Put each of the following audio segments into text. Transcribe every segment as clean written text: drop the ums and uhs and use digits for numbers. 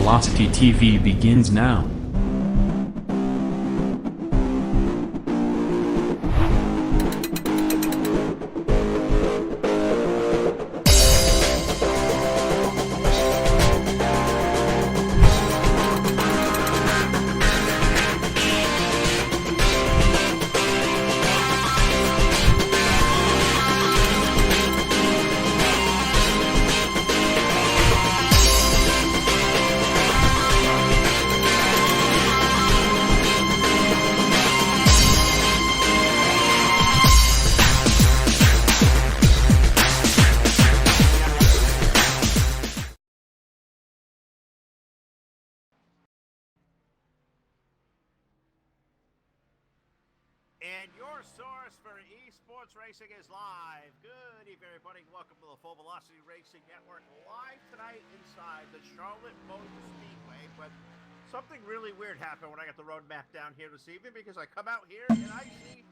Velocity TV begins now. And your source for esports racing is live. Good evening, everybody. Welcome to the Full Velocity Racing Network live tonight inside the Charlotte Motor Speedway. But something really weird happened when I got the road map down here this evening, because I come out here and I see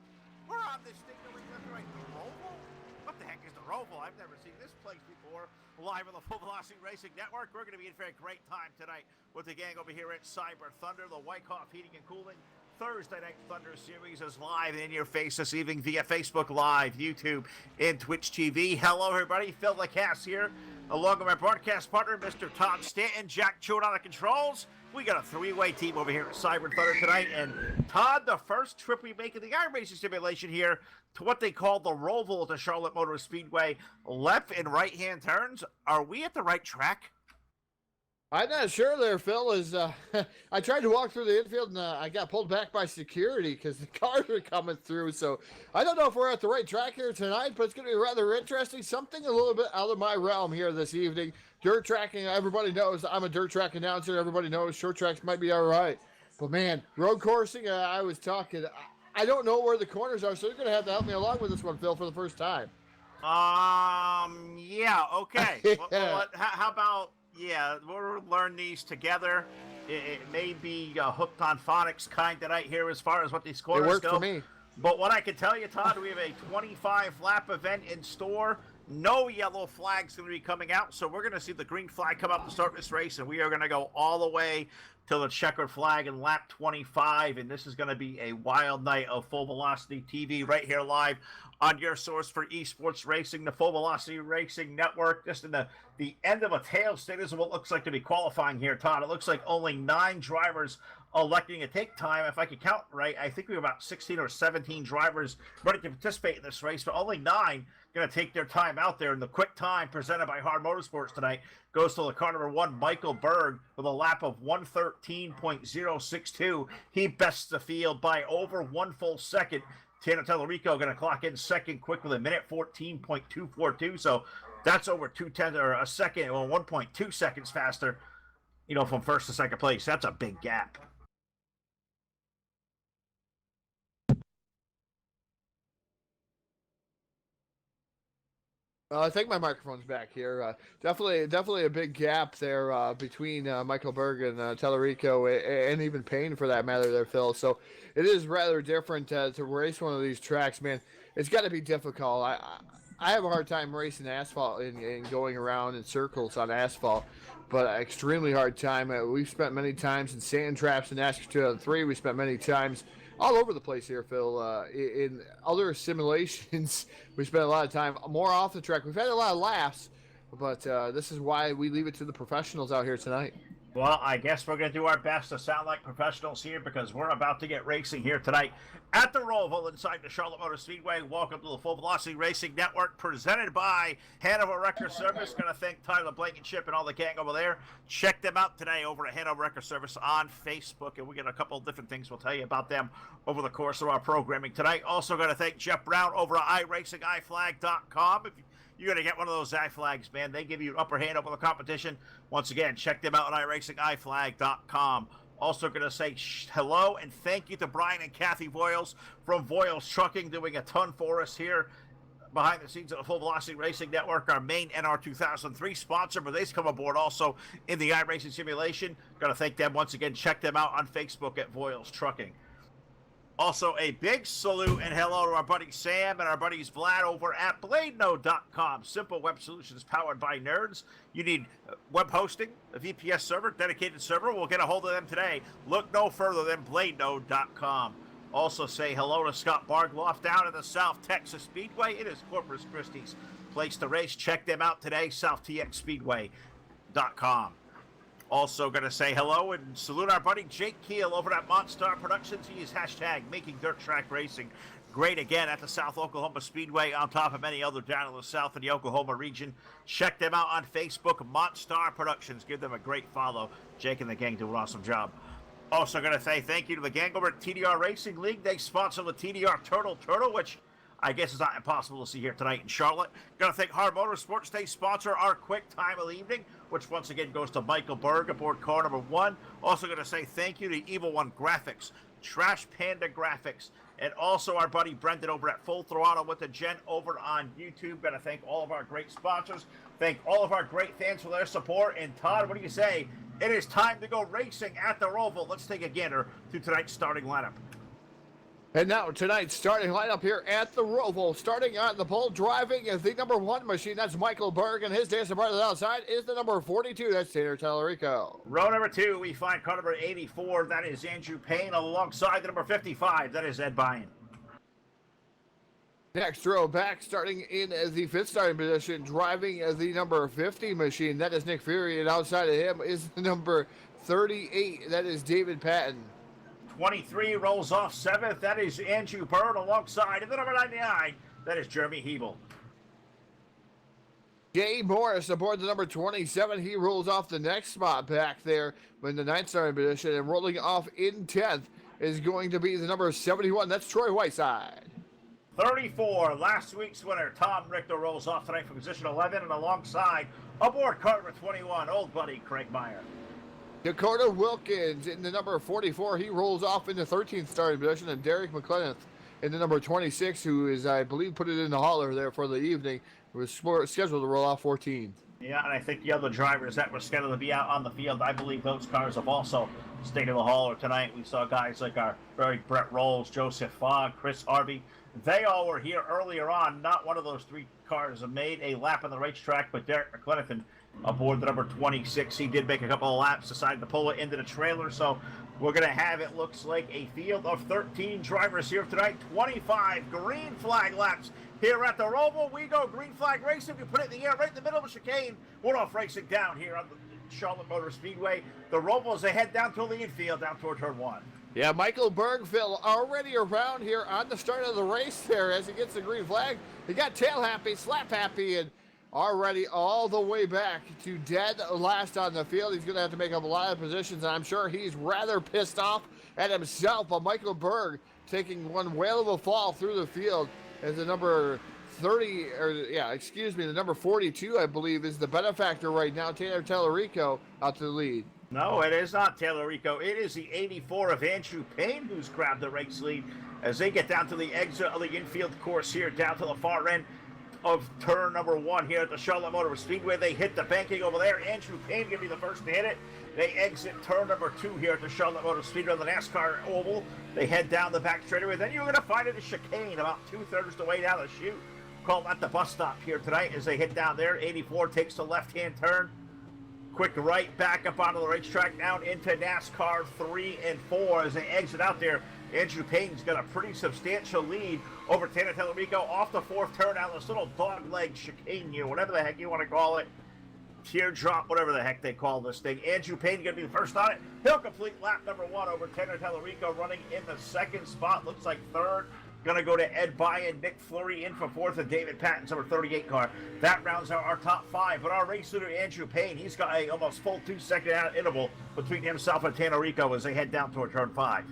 we're on this thing going left and right. The Roval? What the heck is the Roval? I've never seen this place before. Live on the Full Velocity Racing Network. We're going to be in for a great time tonight with the gang over here at Cyber Thunder, the Wyckoff Heating and Cooling Thursday Night Thunder Series is live in your face this evening via Facebook Live, YouTube, and Twitch TV. Hello, everybody. Phil LaCasse here, along with my broadcast partner, Mr. Todd Stanton, Jack Chewin on the controls. We got a three-way team over here at Cyber Thunder tonight. And Todd, the first trip we make in the iRacing simulation here to what they call the Roval at the Charlotte Motor Speedway, left and right-hand turns. Are we at the right track? I'm not sure there, Phil. I tried to walk through the infield and I got pulled back by security because the cars were coming through. So I don't know if we're at the right track here tonight, but it's going to be rather interesting. Something a little bit out of my realm here this evening. Dirt tracking, everybody knows I'm a dirt track announcer. Everybody knows short tracks might be all right. But man, road coursing, I was talking. I don't know where the corners are, so you're going to have to help me along with this one, Phil, for the first time. Yeah, okay. Well, how about... Yeah, we'll learn these together. It may be hooked on phonics kind tonight here as far as what these corners go. It worked for me. But what I can tell you, Todd, we have a 25-lap event in store. No yellow flags going to be coming out, so we're going to see the green flag come out to start this race, and we are going to go all the way to the checkered flag in lap 25, and this is going to be a wild night of Full Velocity TV right here live on your source for esports racing, the Full Velocity Racing Network. Just in the end of a tailspin is what looks like to be qualifying here, Todd. It looks like only 9 drivers electing to take time. If I could count right, I think we have about 16 or 17 drivers ready to participate in this race, but only 9 going to take their time out there. And the quick time presented by Hard Motorsports tonight goes to the car number 1, Michael Berg, with a lap of 1:13.062. He bests the field by over 1 full second. Tanner Tellerico going to clock in second quick with a minute 14.242. So that's over 2/10 or a second, or 1.2 seconds faster, from first to second place. That's a big gap. I think my microphone's back here. Definitely a big gap there between Michael Berg and Tellerico, and even Payne for that matter there, Phil. So it is rather different to race one of these tracks, man. It's got to be difficult. I have a hard time racing asphalt and going around in circles on asphalt, but extremely hard time. We've spent many times in sand traps in NASCAR 2003. We spent many times all over the place here, Phil. In other simulations, we spent a lot of time more off the track. We've had a lot of laughs, but this is why we leave it to the professionals out here tonight. Well, I guess we're going to do our best to sound like professionals here, because we're about to get racing here tonight at the Roval inside the Charlotte Motor Speedway. Welcome to the Full Velocity Racing Network, presented by Hanover Record Service. Going to thank Tyler Blankenship and all the gang over there. Check them out today over at Hanover Record Service on Facebook, and we got a couple of different things we'll tell you about them over the course of our programming tonight. Also going to thank Jeff Brown over at iRacingIFlag.com. You're going to get one of those iFlags, man. They give you an upper hand over the competition. Once again, check them out at iRacingIFlag.com. Also going to say hello and thank you to Brian and Kathy Voiles from Voiles Trucking, doing a ton for us here behind the scenes of the Full Velocity Racing Network, our main NR 2003 sponsor, but they've come aboard also in the iRacing simulation. Going to thank them once again. Check them out on Facebook at Voiles Trucking. Also, a big salute and hello to our buddy Sam and our buddies Vlad over at BladeNode.com. Simple web solutions powered by nerds. You need web hosting, a VPS server, dedicated server. We'll get a hold of them today. Look no further than BladeNode.com. Also, say hello to Scott Bargloff down at the South Texas Speedway. It is Corpus Christi's place to race. Check them out today, SouthTXSpeedway.com. Also going to say hello and salute our buddy Jake Keel over at Monstar Productions. He is hashtag making dirt track racing great again at the South Oklahoma Speedway, on top of many other down in the South in the Oklahoma region. Check them out on Facebook, Monstar Productions. Give them a great follow. Jake and the gang do an awesome job. Also going to say thank you to the gang over at TDR Racing League. They sponsor the TDR Turtle, which I guess is not impossible to see here tonight in Charlotte. Going to thank Hard Motorsports. They sponsor our quick time of the evening, which once again goes to Michael Berg aboard car number 1. Also going to say thank you to Evil One Graphics, Trash Panda Graphics, and also our buddy Brendan over at Full Throttle with the Gent over on YouTube. Going to thank all of our great sponsors. Thank all of our great fans for their support. And Todd, what do you say? It is time to go racing at the Roval. Let's take a gander through tonight's starting lineup. And now tonight's starting lineup here at the Roval. Starting on the pole, driving is the number 1 machine. That's Michael Berg, and his dancing part of the outside is the number 42. That's Tanner Tallarico. Row number 2, we find car number 84. That is Andrew Payne, alongside the number 55. That is Ed Byen. Next row back, starting in as the 5th starting position, driving as the number 50 machine. That is Nick Fury, and outside of him is the number 38. That is David Patton. 23 rolls off 7th. That is Andrew Byrd, alongside of the number 99. That is Jeremy Hebel. Jay Morris aboard the number 27. He rolls off the next spot back there in the 9th starting position, and rolling off in 10th is going to be the number 71. That's Troy Whiteside. 34, last week's winner, Tom Richter, rolls off tonight from position 11, and alongside aboard car number 21, old buddy Craig Meyer. Dakota Wilkins in the number 44. He rolls off in the 13th starting position, and Derek McClellan in the number 26, who is, I believe, put it in the hauler there for the evening, was scheduled to roll off 14. Yeah, and I think the other drivers that were scheduled to be out on the field, I believe those cars have also stayed in the hauler tonight. We saw guys like our very Brett Rolls, Joseph Fogg, Chris Harvey. They all were here earlier on. Not one of those 3 cars made a lap on the racetrack, but Derek McClellan aboard the number 26. He did make a couple of laps, decided to pull it into the trailer. So we're going to have, it looks like, a field of 13 drivers here tonight. 25 green flag laps here at the Roval. We go green flag racing. We put it in the air right in the middle of the chicane. We're off racing down here on the Charlotte Motor Speedway. The Roval, as they head down to the infield, down toward turn 1. Yeah, Michael Bergville already around here on the start of the race there as he gets the green flag. He got tail happy, slap happy, and already all the way back to dead last on the field. He's going to have to make up a lot of positions, and I'm sure he's rather pissed off at himself. But Michael Berg taking one whale of a fall through the field as the number 30, the number 42, I believe, is the benefactor right now. Tanner Tallarico out to the lead. No, it is not Tallarico. It is the 84 of Andrew Payne who's grabbed the race lead as they get down to the exit of the infield course here, down to the far end of turn number 1 here at the Charlotte Motor Speedway. They hit the banking over there. Andrew Payne going to be the first to hit it. They exit turn number 2 here at the Charlotte Motor Speedway on the NASCAR Oval. They head down the back straightaway. Then you're going to find it a chicane about 2/3 the way down the chute. Called at the bus stop here tonight as they hit down there. 84 takes the left-hand turn. Quick right back up onto the racetrack, down into NASCAR 3 and 4 as they exit out there. Andrew Payne's got a pretty substantial lead over Tanner Tallarico off the 4th turn out this little dog leg chicane here, whatever the heck you want to call it. Teardrop, whatever the heck they call this thing. Andrew Payne going to be the first on it. He'll complete lap number 1 over Tanner Tallarico, running in the 2nd spot. Looks like 3rd. Going to go to Ed Byen, Nick Fleury in for 4th, and David Patton's number 38 car. That rounds out our top 5. But our race leader, Andrew Payne, he's got a almost full 2-second interval between himself and Tallarico as they head down toward turn 5.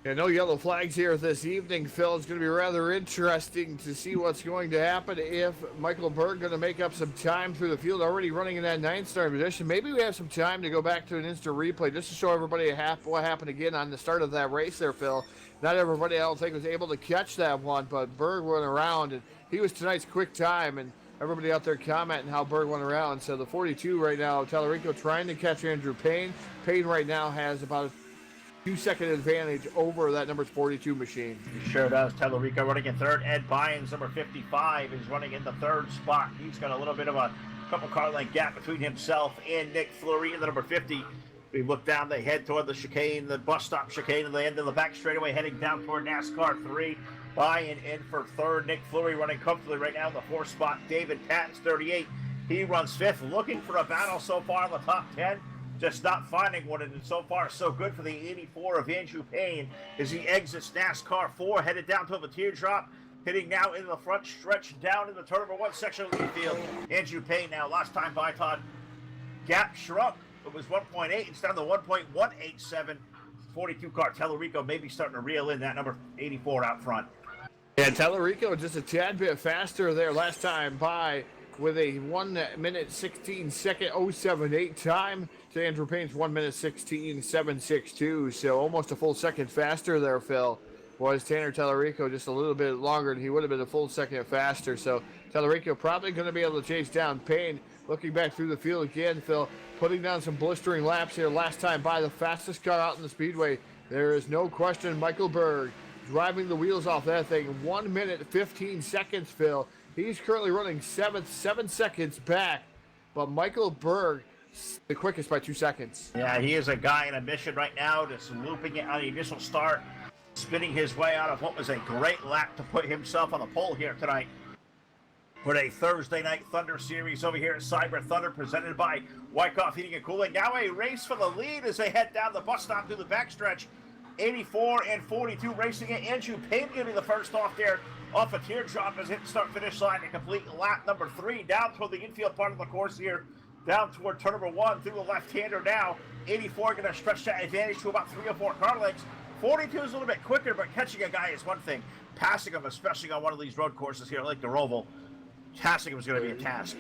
Yeah, no yellow flags here this evening, Phil. It's going to be rather interesting to see what's going to happen if Michael Berg going to make up some time through the field, already running in that 9th starting position. Maybe we have some time to go back to an instant replay just to show everybody what happened again on the start of that race there, Phil. Not everybody, I don't think, was able to catch that one, but Berg went around, and he was tonight's quick time, and everybody out there commenting how Berg went around. So the 42 right now, Tallarico trying to catch Andrew Payne. Payne right now has about 2-second advantage over that number 42 machine. He sure does. Tellerico running in third. Ed Bynes, number 55, is running in the third spot. He's got a little bit of a couple car length gap between himself and Nick Fleury in the number 50. We look down, they head toward the chicane, the bus stop chicane, and they end of the back straightaway, heading down toward NASCAR 3. Buying in for third. Nick Fleury running comfortably right now in the fourth spot. David Patton's 38. He runs fifth, looking for a battle so far in the top 10. Just not finding one, and so far so good for the 84 of Andrew Payne as he exits NASCAR 4, headed down to the teardrop, hitting now into the front stretch, down in the turn number 1 section of the field. Andrew Payne now, last time by Todd, gap shrunk. It was 1.8, it's down to 1.187. 42 car Tellerico maybe starting to reel in that number 84 out front. Yeah, Tellerico just a tad bit faster there last time by with a 1 minute 16 second 078 time to Andrew Payne's 1 minute 16 762. So almost a full second faster there, Phil. Was Tanner Tellerico just a little bit longer, and he would have been a full second faster. So Tellerico probably going to be able to chase down Payne. Looking back through the field again, Phil, putting down some blistering laps here last time by the fastest car out in the speedway. There is no question Michael Berg driving the wheels off that thing. 1 minute 15 seconds, Phil. He's currently running 7 seconds back, but Michael Berg the quickest by 2 seconds. Yeah, he is a guy in a mission right now, just looping it on the initial start, spinning his way out of what was a great lap to put himself on the pole here tonight for a Thursday Night Thunder series over here at Cyber Thunder, presented by Wyckoff Heating and Cooling. Now a race for the lead as they head down the bus stop through the backstretch. 84 and 42 racing it. Andrew Payne giving the first off there off a teardrop as hit start-finish line to complete lap number 3 down toward the infield part of the course here, down toward turn number 1 through the left-hander now. 84 going to stretch that advantage to about 3 or 4 car lengths. 42 is a little bit quicker, but catching a guy is one thing. Passing him, especially on one of these road courses here like the Roval, passing him is going to be a task.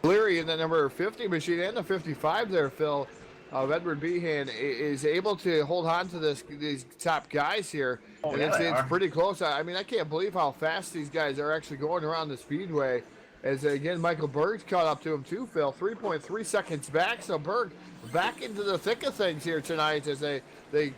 Leary in the number 50 machine and the 55 there, Phil, of Edward Behan is able to hold on to these top guys here. Oh, and yeah, it's pretty close. I mean, I can't believe how fast these guys are actually going around the speedway. As again, Michael Berg's caught up to him too, Phil. 3.3 seconds back. So Berg back into the thick of things here tonight as they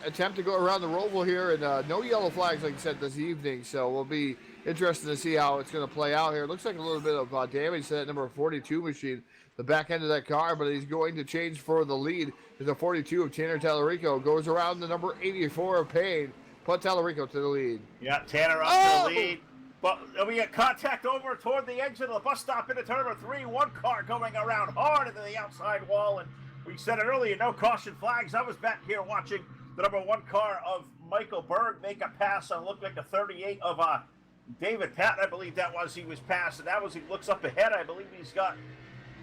attempt to go around the Roval here, and no yellow flags, like I said, this evening. So we'll be interested to see how it's going to play out here. It looks like a little bit of damage to that number 42 machine, the back end of that car, but he's going to change for the lead. As the 42 of Tanner Tellerico goes around the number 84 of Payne. Put Tellerico to the lead. Yeah, Tanner up to the lead. But we get contact over toward the exit of the bus stop into turn number 3. One car going around hard into the outside wall, and we said it earlier, no caution flags. I was back here watching the number 1 car of Michael Berg make a pass on looked like a 38 of David Patton, I believe that was. He was passed, and that was, he looks up ahead. I believe he's got,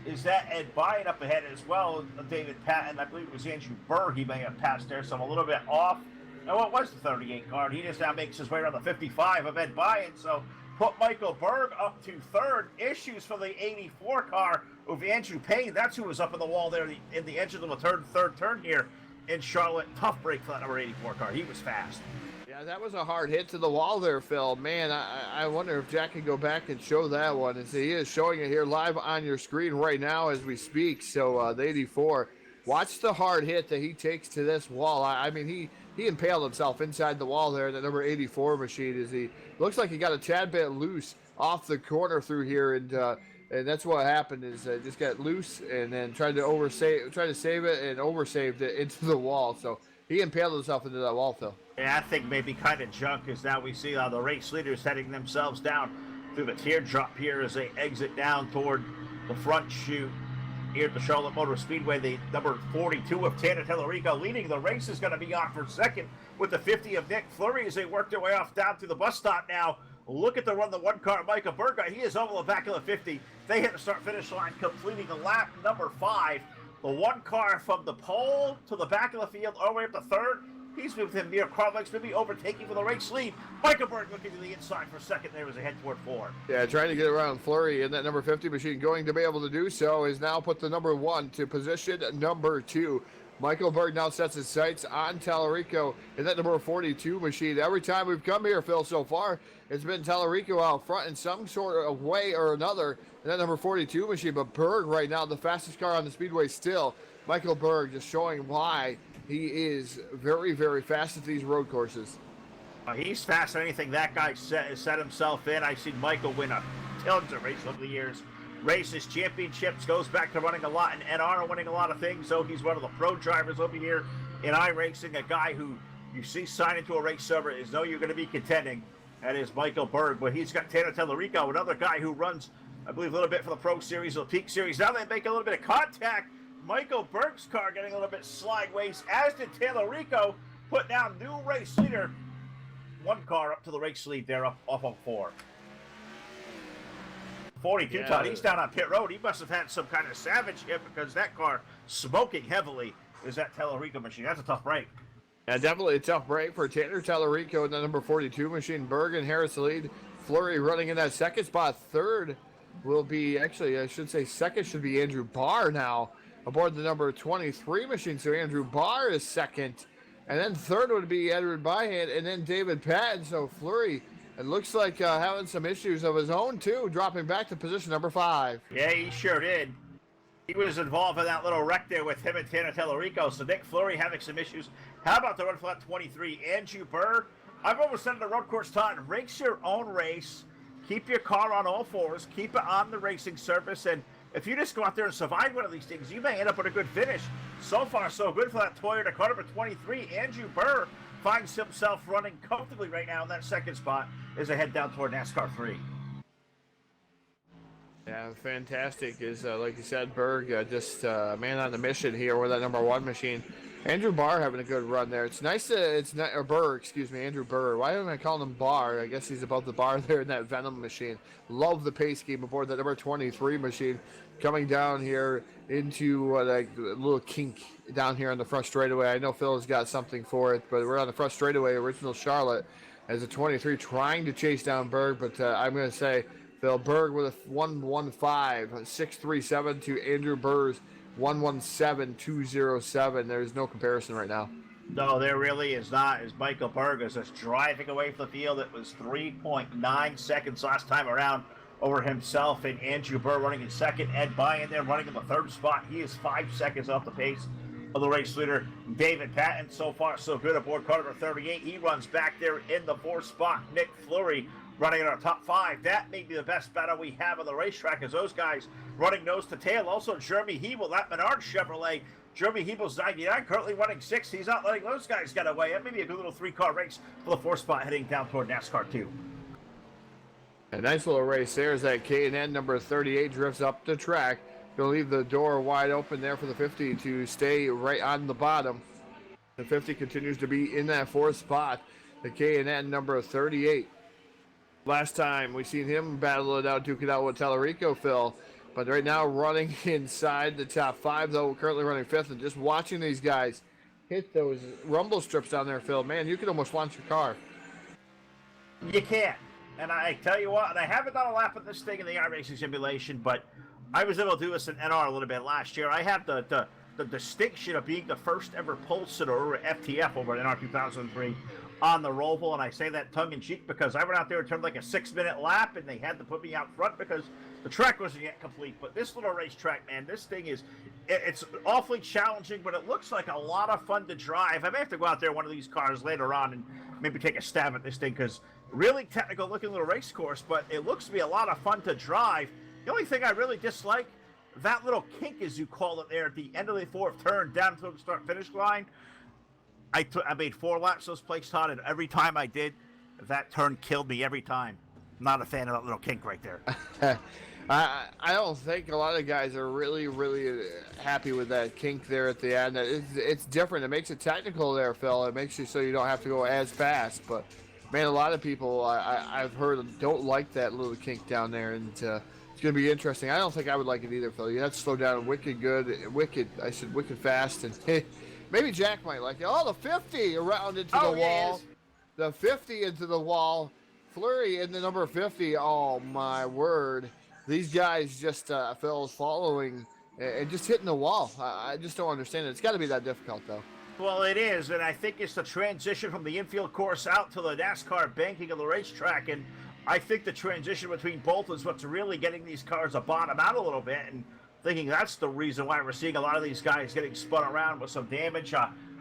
is that Ed Bynum up ahead as well, David Patton. I believe it was Andrew Berg he may have passed there, so I'm a little bit off. Now, what was the 38 car? He just now makes his way around the 55 of Ed Bynum, so put Michael Berg up to third. Issues for the 84 car of Andrew Payne. That's who was up in the wall there in the edge of the third turn here in Charlotte. Tough break for that number 84 car. He was fast. Yeah, that was a hard hit to the wall there, Phil. Man, I wonder if Jack can go back and show that one. And he is showing it here live on your screen right now as we speak. So the 84, watch the hard hit that he takes to this wall. I mean, he impaled himself inside the wall there in the number 84 machine. As he looks like he got a tad bit loose off the corner through here, and that's what happened. Is just got loose and then tried to save it and oversaved it into the wall. So he impaled himself into that wall, Phil. Yeah, I think maybe kind of junk as now we see the race leaders heading themselves down through the teardrop here as they exit down toward the front chute here at the Charlotte Motor Speedway. The number 42 of Tanner Tellerico leading the race is going to be on for second with the 50 of Nick Fleury as they work their way off down to the bus stop now. Look at the run, the 1 car, Michael Berg. He is over the back of the 50. They hit the start-finish line, completing the lap number 5. The 1 car from the pole to the back of the field, all the way up to third. He's with him near Carlex, maybe overtaking for the race lead. Michael Berg looking to the inside for second there as they head toward 4. Yeah, trying to get around Fleury in that number 50 machine. Going to be able to do so is now put the number 1 to position number 2. Michael Berg now sets his sights on Tellerico in that number 42 machine. Every time we've come here, Phil, so far, it's been Tellerico out front in some sort of way or another in that number 42 machine. But Berg right now, the fastest car on the speedway still. Michael Berg just showing why He is very, very fast at these road courses. He's fast than anything that guy set himself in. I've seen Michael win tons of races over the years. Races, championships, goes back to running a lot in NR, winning a lot of things. So he's one of the pro drivers over here in iRacing, a guy who you see sign into a race server is know you're going to be contending. That is Michael Berg. But he's got Tanner Tellerico, another guy who runs, I believe, a little bit for the Pro Series or the Peak Series. Now they make a little bit of contact. Michael Berg's car getting a little bit sideways, as did Tellerico, put down new race leader. One car up to the race lead there, off on 4. 42 ton, he's down on pit road. He must have had some kind of savage hit because that car smoking heavily is that Tellerico machine. That's a tough break. Yeah, definitely a tough break for Tanner Tellerico in the number 42 machine. Berg and Harris lead. Fleury running in that second spot. Third will be, actually, I should say second should be Andrew Barr now aboard the number 23 machine. So Andrew Barr is second. And then third would be Edward Byhand and then David Patton. So Fleury, it looks like having some issues of his own, too, dropping back to position number 5. Yeah, he sure did. He was involved in that little wreck there with him and Tanner Tellerico. So Nick Fleury having some issues. How about the run flat 23? Andrew Burr, I've always said in the road course, Todd, race your own race. Keep your car on all fours. Keep it on the racing surface. And if you just go out there and survive one of these things, you may end up with a good finish. So far, so good for that Toyota car number 23. Andrew Burr finds himself running comfortably right now in that second spot as they head down toward NASCAR 3. Yeah, fantastic. Is like you said, Berg just man on the mission here with that number 1 machine. Andrew Barr having a good run there. It's nice or Burr, excuse me, Andrew Burr. Why am I calling him Barr? I guess he's above the bar there in that Venom machine. Love the pace scheme aboard that number 23 machine. Coming down here into like a little kink down here on the front straightaway. I know Phil has got something for it, but we're on the front straightaway, original Charlotte, as a 23 trying to chase down Berg, but I'm going to say Phil Berg with a 1:15, 6:37 to Andrew Burr's 1:17.207. There's no comparison right now. No, there really is not. As Michael Berg is just driving away from the field, it was 3.9 seconds last time around over himself and Andrew Burr running in second. Ed Byand there running in the third spot. He is 5 seconds off the pace of the race leader, David Patton. So far, so good aboard car number 38. He runs back there in the 4th spot. Nick Fleury running in our top 5. That may be the best battle we have on the racetrack, as those guys running nose to tail. Also, Jeremy Hebel, that Menard Chevrolet. Jeremy Hebel's 99, currently running 6th. He's not letting those guys get away. That may be a good little 3-car race for the 4th spot heading down toward NASCAR 2. A nice little race there as that K&N number 38 drifts up the track. He'll leave the door wide open there for the 50 to stay right on the bottom. The 50 continues to be in that 4th spot. The K&N number 38. Last time we seen him battle it out, duke it out with Tellerico, Phil. But right now running inside the top 5, though, currently running 5th. And just watching these guys hit those rumble strips down there, Phil. Man, you could almost launch your car. You can't. And I tell you what, and I haven't done a lap of this thing in the iRacing simulation, but I was able to do this in NR a little bit last year. I have the distinction of being the first ever pole sitter or FTF over at NR 2003 on the Roval, and I say that tongue-in-cheek because I went out there and turned like a 6-minute lap, and they had to put me out front because the track wasn't yet complete. But this little racetrack, man, this thing is, it's awfully challenging, but it looks like a lot of fun to drive. I may have to go out there in one of these cars later on and maybe take a stab at this thing because really technical looking little race course, but it looks to be a lot of fun to drive. The only thing I really dislike, that little kink, as you call it there, at the end of the 4th turn down to the start-finish line. I made 4 laps those places, Todd, and every time I did, that turn killed me every time. Not a fan of that little kink right there. I don't think a lot of guys are really, really happy with that kink there at the end. It's different. It makes it technical there, Phil. It makes you so you don't have to go as fast. But, man, a lot of people I've heard don't like that little kink down there, and it's going to be interesting. I don't think I would like it either, Phil. You have to slow down wicked fast, and maybe Jack might like it. Oh, the 50 around into the wall. The 50 into the wall. Fleury in the number 50. Oh, my word. These guys just, Phil's following and just hitting the wall. I just don't understand it. It's got to be that difficult, though. Well, it is, and I think it's the transition from the infield course out to the NASCAR banking of the racetrack, and I think the transition between both is what's really getting these cars to bottom out a little bit, and thinking that's the reason why we're seeing a lot of these guys getting spun around with some damage.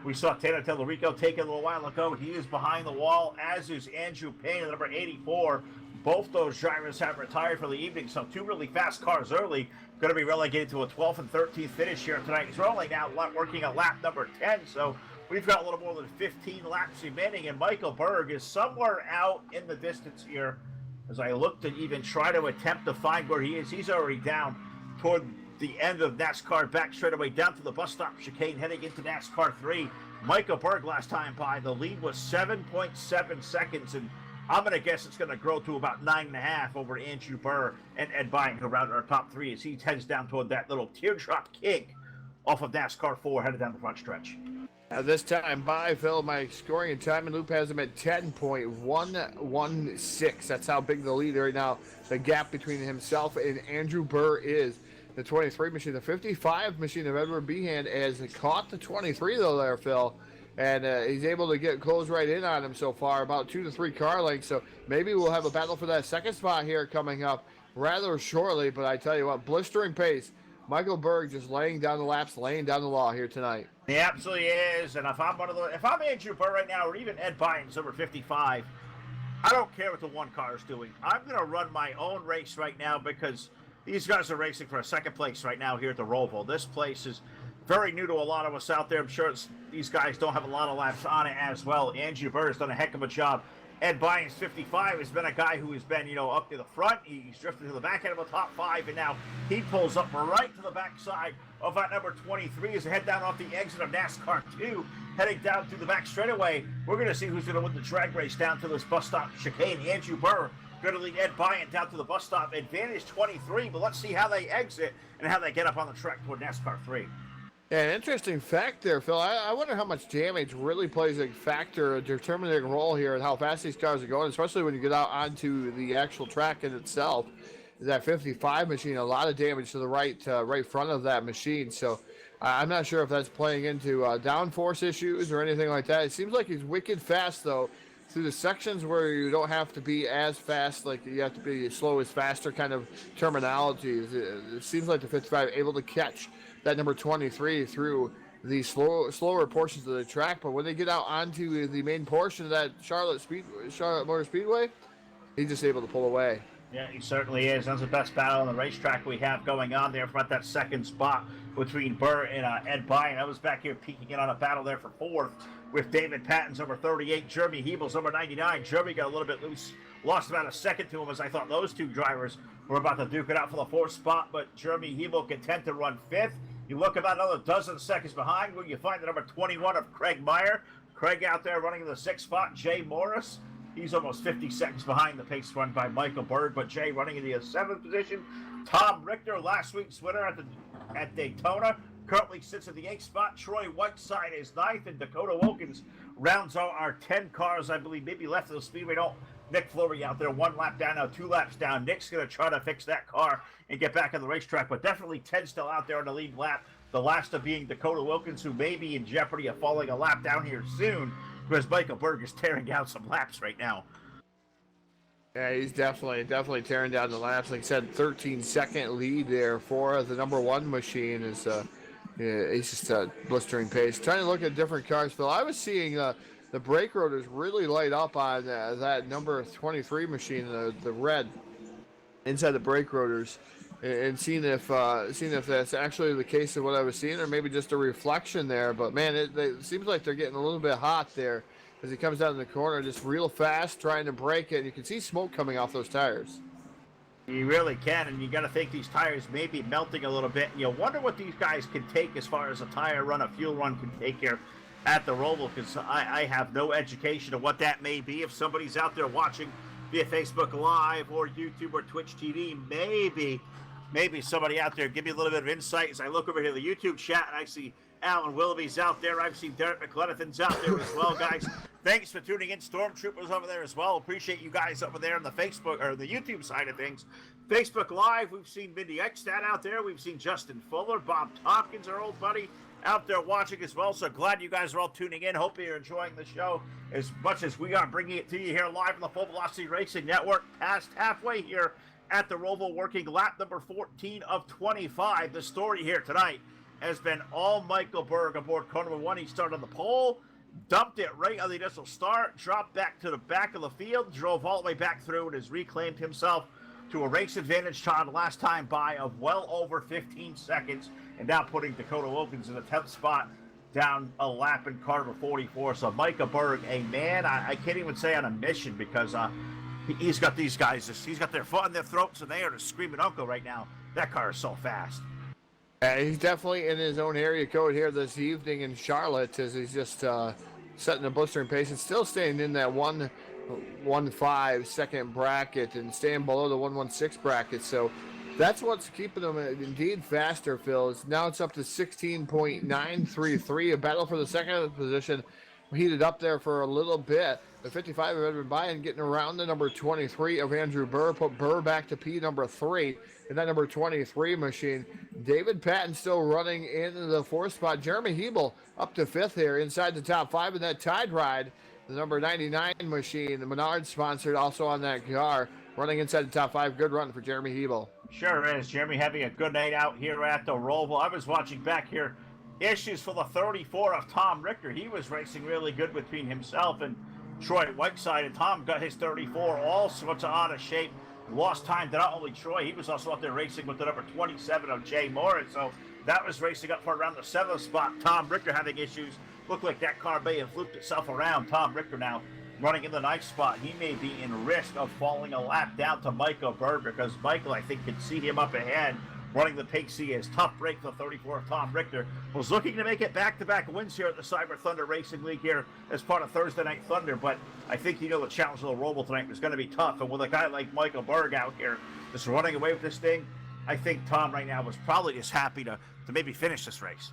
We saw Tanner Tellerico take it a little while ago. He is behind the wall, as is Andrew Payne, the number 84. Both those drivers have retired for the evening, so two really fast cars early. Going to be relegated to a 12th and 13th finish here tonight. He's only now working at lap number 10, so we've got a little more than 15 laps remaining, and Michael Berg is somewhere out in the distance here. As I look to even try to attempt to find where he is, he's already down toward the end of NASCAR back straightaway down to the bus stop chicane heading into NASCAR 3. Michael Berg last time by, the lead was 7.7 seconds, and I'm going to guess it's going to grow to about 9.5 over Andrew Burr and Ed Bying, who rounded our top three as he heads down toward that little teardrop kick off of NASCAR 4 headed down the front stretch. This time by, Phil, my scoring and timing loop has him at 10.116. That's how big the lead right now. The gap between himself and Andrew Burr is. The 23 machine, the 55 machine of Edward Behan has caught the 23 though there, Phil. And he's able to get close right in on him so far, about 2 to 3 car lengths. So maybe we'll have a battle for that second spot here coming up rather shortly. But I tell you what, blistering pace. Michael Berg just laying down the laps, laying down the law here tonight. He absolutely is. And if I'm Andrew Burr right now, or even Ed Bynes over 55, I don't care what the one car is doing. I'm going to run my own race right now because these guys are racing for a second place right now here at the Roval. This place is very new to a lot of us out there. I'm sure these guys don't have a lot of laps on it as well. Andrew Burr has done a heck of a job. Ed Bynes, 55, has been a guy who has been, up to the front. He's drifted to the back end of the top 5, and now he pulls up right to the backside of that number 23 as they head down off the exit of NASCAR 2, heading down through the back straightaway. We're going to see who's going to win the drag race down to this bus stop chicane. Andrew Burr going to lead Ed Bynes down to the bus stop. Advantage 23, but let's see how they exit and how they get up on the track toward NASCAR 3. Yeah, an interesting fact there, Phil. I wonder how much damage really plays a factor, a determining role here, and how fast these cars are going, especially when you get out onto the actual track in itself. That 55 machine, a lot of damage to the right front of that machine. So I'm not sure if that's playing into downforce issues or anything like that. It seems like he's wicked fast, though, through the sections where you don't have to be as fast, like you have to be slow is faster kind of terminology. It seems like the 55 able to catch that number 23 through the slower portions of the track, but when they get out onto the main portion of that Charlotte Motor Speedway, he's just able to pull away. Yeah, he certainly is. That's the best battle on the racetrack we have going on there for that second spot between Burr and Ed Bynes. I was back here peeking in on a battle there for fourth with David Patton's over 38, Jeremy Hebel's over 99. Jeremy got a little bit loose, lost about a second to him as I thought those two drivers were about to duke it out for the fourth spot, but Jeremy Hebel content to run fifth. You look about another dozen seconds behind where you find the number 21 of Craig Meyer. Craig out there running in the sixth spot. Jay Morris, he's almost 50 seconds behind the pace run by Michael Berg, but Jay running in the seventh position. Tom Richter, last week's winner at Daytona, currently sits at the eighth spot. Troy Whiteside is ninth, and Dakota Wilkins rounds out our 10 cars, I believe, maybe left of the speedway. Nick Fleury out there, 1 lap down, now 2 laps down. Nick's going to try to fix that car and get back on the racetrack, but definitely 10 still out there in the lead lap. The last of being Dakota Wilkins, who may be in jeopardy of falling a lap down here soon, because Michael Berg is tearing down some laps right now. Yeah, he's definitely tearing down the laps. Like I said, 13-second lead there for the number 1 machine. Is he's just a blistering pace. Trying to look at different cars, Phil. I was seeing the brake rotors really light up on that number 23 machine, the red inside the brake rotors, and seeing if that's actually the case of what I was seeing, or maybe just a reflection there. But man, it seems like they're getting a little bit hot there as he comes down in the corner, just real fast, trying to brake it. You can see smoke coming off those tires. You really can, and you got to think these tires may be melting a little bit. You wonder what these guys can take as far as a tire run, a fuel run can take here at the Roval, because I have no education of what that may be. If somebody's out there watching via Facebook Live or YouTube or Twitch TV, maybe somebody out there give me a little bit of insight. As I look over here at the YouTube chat, and I see Alan Willoughby's out there. I've seen Derek McLenathan's out there as well, guys. Thanks for tuning in. Stormtroopers over there as well. Appreciate you guys over there on the Facebook or the YouTube side of things. Facebook Live, we've seen Mindy Eckstad out there. We've seen Justin Fuller, Bob Tompkins, our old buddy, out there watching as well. So glad you guys are all tuning in. Hope you're enjoying the show as much as we are, bringing it to you here live on the Full Velocity Racing Network. Past halfway here at the Roval, working lap number 14 of 25. The story here tonight has been all Michael Berg aboard car number 1. He started on the pole, dumped it right on the initial start, dropped back to the back of the field, drove all the way back through, and has reclaimed himself to a race advantage, Todd, last time by of well over 15 seconds, and now putting Dakota Wilkins in the 10th spot down a lap in car number 44. So Micah Berg, a man, I can't even say on a mission, because he's got these guys, he's got their foot on their throats, and they are just screaming uncle right now. That car is so fast. He's definitely in his own area code here this evening in Charlotte, as he's just setting a blistering pace and still staying in that 1-1-5 second bracket and staying below the 1-1-6 bracket. So that's what's keeping him indeed faster, Phil. Now it's up to 16.933. A battle for the second position heated up there for a little bit. The 55 of Edwin Byan getting around the number 23 of Andrew Burr, put Burr back to P number 3 in that number 23 machine. David Patton still running in the 4th spot. Jeremy Hebel up to 5th here inside the top 5 in that Tide Ride. The number 99 machine, the Menard sponsored, also on that car, running inside the top 5. Good run for Jeremy Hebel. Sure is. Jeremy having a good night out here at the Roval. I was watching back here. Issues for the 34 of Tom Richter. He was racing really good between himself and Troy Whiteside, and Tom got his 34 all sorts of out of shape. Lost time to not only Troy, he was also out there racing with the number 27 of Jay Morris. So that was racing up for around the 7th spot. Tom Richter having issues. Looked like that car may have looped itself around. Tom Richter now running in the 9th spot. He may be in risk of falling a lap down to Michael Berg, because Michael, I think, can see him up ahead. Running the pace, he is tough break for 34 of Tom Richter. Was looking to make it back-to-back wins here at the Cyber Thunder Racing League here as part of Thursday Night Thunder, but I think the challenge of the Roval tonight was going to be tough, and with a guy like Michael Berg out here just running away with this thing, I think Tom right now was probably just happy to maybe finish this race.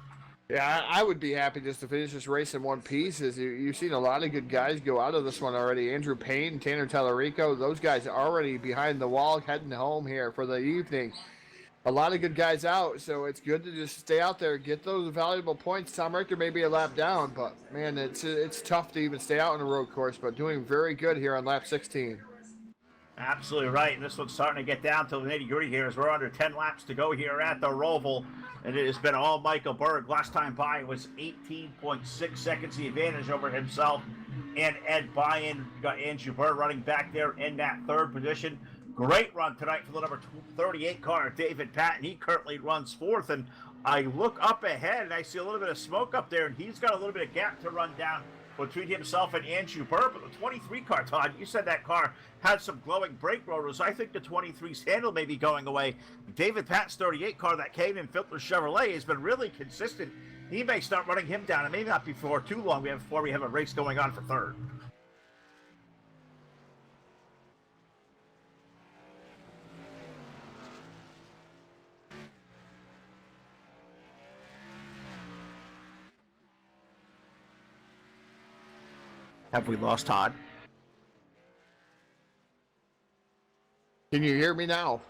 Yeah, I would be happy just to finish this race in one piece. As you've seen a lot of good guys go out of this one already. Andrew Payne, Tanner Tallarico, those guys are already behind the wall heading home here for the evening. A lot of good guys out, so it's good to just stay out there, get those valuable points. Tom Richter may be a lap down, but, man, it's tough to even stay out on a road course, but doing very good here on lap 16. Absolutely right, and this one's starting to get down to the nitty-gritty here as we're under 10 laps to go here at the Roval, and it has been all Michael Berg. Last time by was 18.6 seconds the advantage over himself and Ed Byan. Got Andrew Berg running back there in that 3rd position. Great run tonight for the number 38 car, David Patton. He currently runs 4th, and I look up ahead, and I see a little bit of smoke up there, and he's got a little bit of gap to run down between himself and Andrew Burr. But the 23 car, Todd, you said that car had some glowing brake rotors. I think the 23's handle may be going away. David Patton's 38 car, that Cayman Filter Chevrolet, has been really consistent. He may start running him down, and maybe not before too long before we have a race going on for 3rd. Have we lost Todd? Can you hear me now?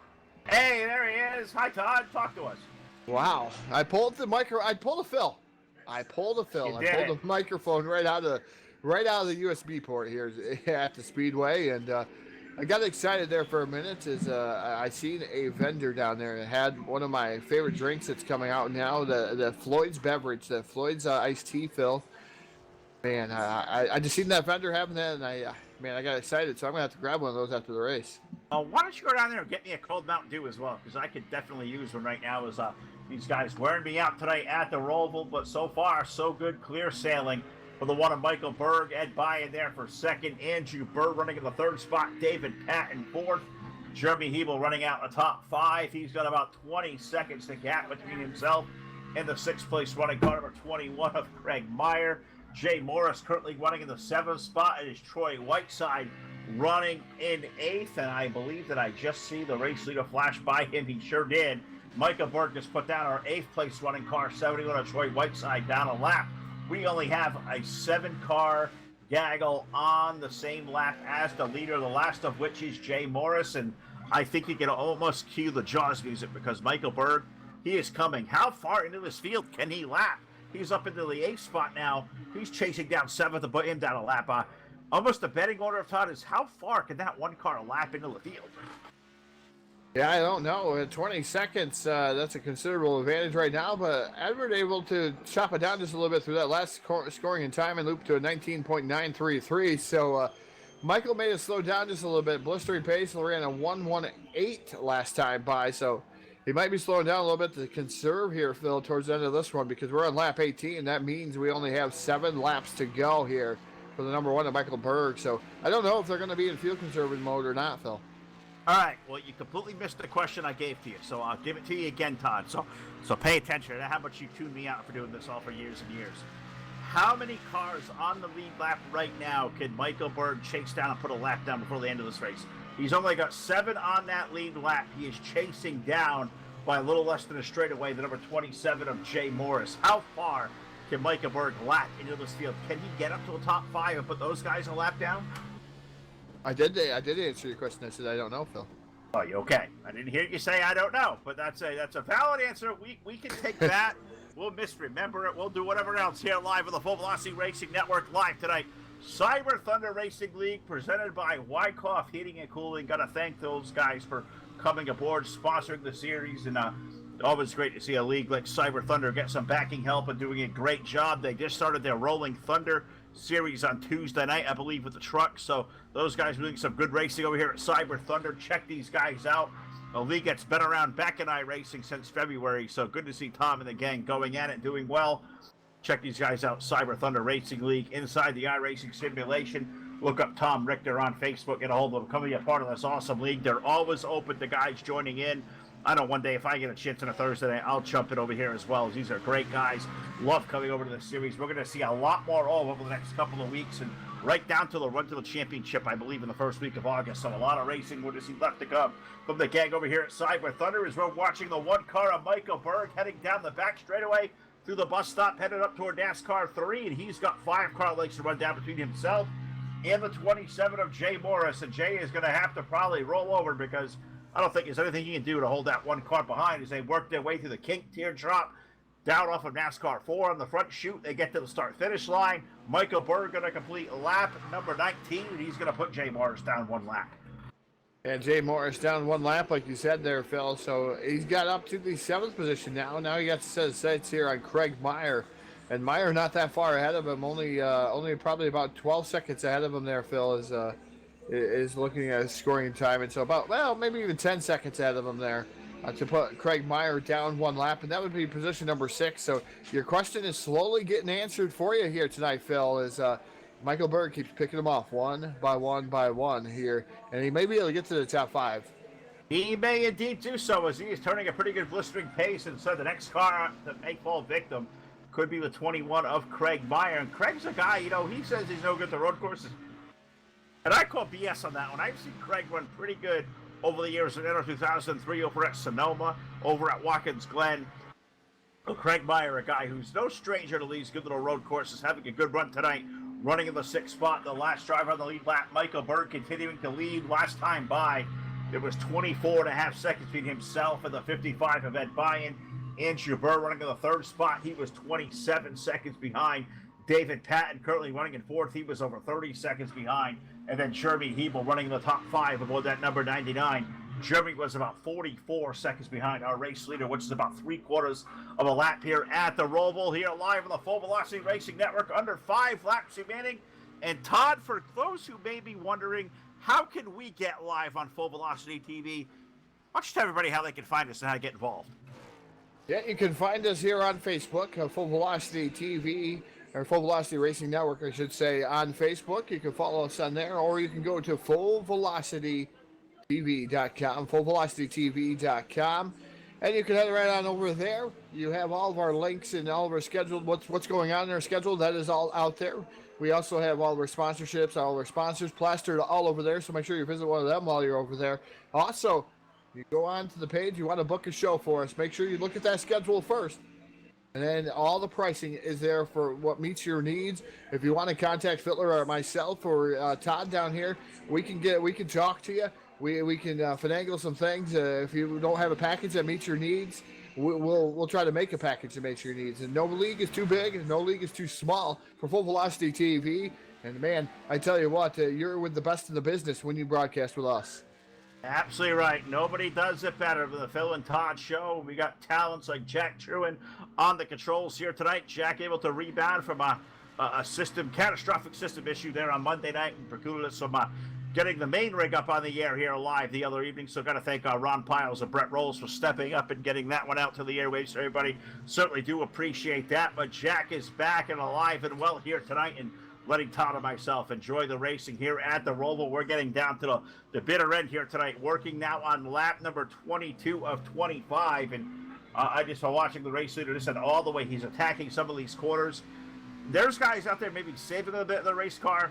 Hey, there he is. Hi, Todd. Talk to us. Wow. I pulled a Phil. I pulled the microphone right out of the USB port here at the Speedway, and I got excited there for a minute as I seen a vendor down there that had one of my favorite drinks that's coming out now, the Floyd's beverage, the Floyd's iced tea, Phil. Man, I just seen that vendor having that, and I got excited, so I'm going to have to grab one of those after the race. Why don't you go down there and get me a cold Mountain Dew as well, because I could definitely use one right now as these guys wearing me out tonight at the Roval, but so far, so good, clear sailing for the one of Michael Berg. Ed Byan there for 2nd. Andrew Burr running in the 3rd spot. David Patton 4th. Jeremy Hebel running out in the top 5. He's got about 20 seconds to gap between himself and the 6th place running car number 21 of Craig Meyer. Jay Morris currently running in the 7th spot. It is Troy Whiteside running in 8th, and I believe that I just see the race leader flash by him. He sure did. Michael Berg just put down our 8th place running car, 71 of Troy Whiteside, down a lap. We only have a 7-car gaggle on the same lap as the leader, the last of which is Jay Morris, and I think you can almost cue the Jaws music because Michael Berg, he is coming. How far into this field can he lap? He's up into the 8th spot now. He's chasing down 7th to put him down a lap. Almost the betting order of Todd is how far can that one car lap into the field? Yeah, I don't know. 20 seconds, that's a considerable advantage right now, but Edward able to chop it down just a little bit through that last scoring in time and loop to a 19.933. So Michael made it slow down just a little bit. Blistering pace, ran a 1:18 last time by, so he might be slowing down a little bit to conserve here, Phil, towards the end of this one because we're on lap 18. That means we only have 7 laps to go here for the number 1 of Michael Berg. So I don't know if they're going to be in field conservative mode or not, Phil. All right, well, you completely missed the question I gave to you, so I'll give it to you again, Todd. So pay attention. I know how much you tuned me out for doing this all for years and years. How many cars on the lead lap right now can Michael Berg chase down and put a lap down before the end of this race? He's only got 7 on that lead lap. He is chasing down by a little less than a straightaway the number 27 of Jay Morris. How far can Michael Berg lap into this field? Can he get up to the top 5 and put those guys a lap down? I did answer your question. I said I don't know, Phil. Oh, you okay? I didn't hear you say I don't know, but that's a valid answer. We can take that. We'll misremember it. We'll do whatever else here live on the Full Velocity Racing Network live tonight. Cyber Thunder Racing League presented by Wyckoff Heating and Cooling. Got to thank those guys for coming aboard, sponsoring the series, and always great to see a league like Cyber Thunder get some backing help and doing a great job. They just started their Rolling Thunder series on Tuesday night, I believe, with the truck. So those guys are doing some good racing over here at Cyber Thunder. Check these guys out. The league that's been around Beck and I racing since February. So good to see Tom and the gang going at it, doing well. Check these guys out, Cyber Thunder Racing League, inside the iRacing simulation. Look up Tom Richter on Facebook. Get a hold of them. Come and be a part of this awesome league. They're always open to guys joining in. I know one day if I get a chance on a Thursday night, I'll jump in over here as well. These are great guys. Love coming over to the series. We're going to see a lot more of over the next couple of weeks and right down to the run to the championship, I believe, in the first week of August. So a lot of racing we're going to see left to come from the gang over here at Cyber Thunder as we're watching the 1 car of Michael Berg heading down the back straightaway through the bus stop, headed up toward NASCAR 3, and he's got 5 car lengths to run down between himself and the 27 of Jay Morris. And Jay is going to have to probably roll over because I don't think there's anything he can do to hold that 1 car behind as they work their way through the kink teardrop down off of NASCAR 4 on the front chute. They get to the start-finish line. Michael Berg going to complete lap number 19, and he's going to put Jay Morris down 1 lap. And Jay Morris down 1 lap, like you said there, Phil. So he's got up to the 7th position now. Now he got to set his sights here on Craig Meyer. And Meyer not that far ahead of him, only probably about 12 seconds ahead of him there, Phil, is looking at his scoring time. And so about, well, maybe even 10 seconds ahead of him there to put Craig Meyer down 1 lap. And that would be position number 6. So your question is slowly getting answered for you here tonight, Phil, is Michael Berg keeps picking them off one by one here. And he may be able to get to the top 5. He may indeed do so as he is turning a pretty good blistering pace. And so the next car that may fall victim could be the 21 of Craig Meyer. And Craig's a guy, he says he's no good at the road courses. And I call BS on that one. I've seen Craig run pretty good over the years in 2003 over at Sonoma, over at Watkins Glen. Well, Craig Meyer, a guy who's no stranger to these good little road courses, having a good run tonight, running in the 6th spot. The last driver on the lead lap, Michael Berg, continuing to lead. Last time by, it was 24.5 seconds between himself and the 55 of Ed Byen. Andrew Burr running in the 3rd spot. He was 27 seconds behind. David Patton currently running in 4th. He was over 30 seconds behind. And then Jeremy Hebel running in the top 5 aboard that number 99. Jeremy was about 44 seconds behind our race leader, which is about 3/4 of a lap here at the Roval, here live on the Full Velocity Racing Network. Under 5 laps remaining. And Todd, for those who may be wondering, how can we get live on Full Velocity TV? Why don't you tell everybody how they can find us and how to get involved? Yeah, you can find us here on Facebook, Full Velocity TV, or Full Velocity Racing Network, I should say, on Facebook. You can follow us on there, or you can go to fullvelocitytv.com, fullvelocitytv.com, and you can head right on over there. You have all of our links and all of our scheduled, what's going on in our schedule. That is all out there. We also have all of our sponsorships, all of our sponsors plastered all over there, so make sure you visit one of them while you're over there. Also, you go on to the page, you want to book a show for us, make sure you look at that schedule first. And then all the pricing is there for what meets your needs. If you want to contact Fittler or myself or Todd down here, we can talk to you. We can finagle some things. If you don't have a package that meets your needs, we'll try to make a package that meets your needs. And no league is too big, and no league is too small for Full Velocity TV. And man, I tell you what, you're with the best in the business when you broadcast with us. Absolutely right. Nobody does it better than the Phil and Todd show. We got talents like Jack Truan on the controls here tonight. Jack able to rebound from a catastrophic system issue there on Monday night and precluded us from getting the main rig up on the air here live the other evening. So got to thank Ron Piles and Brett Rolls for stepping up and getting that one out to the airwaves. So everybody certainly do appreciate that. But Jack is back and alive and well here tonight, and letting Todd and myself enjoy the racing here at the Roval. We're getting down to the bitter end here tonight, working now on lap number 22 of 25. And I just saw watching the race leader just said all the way he's attacking some of these corners. There's guys out there maybe saving a bit of the race car.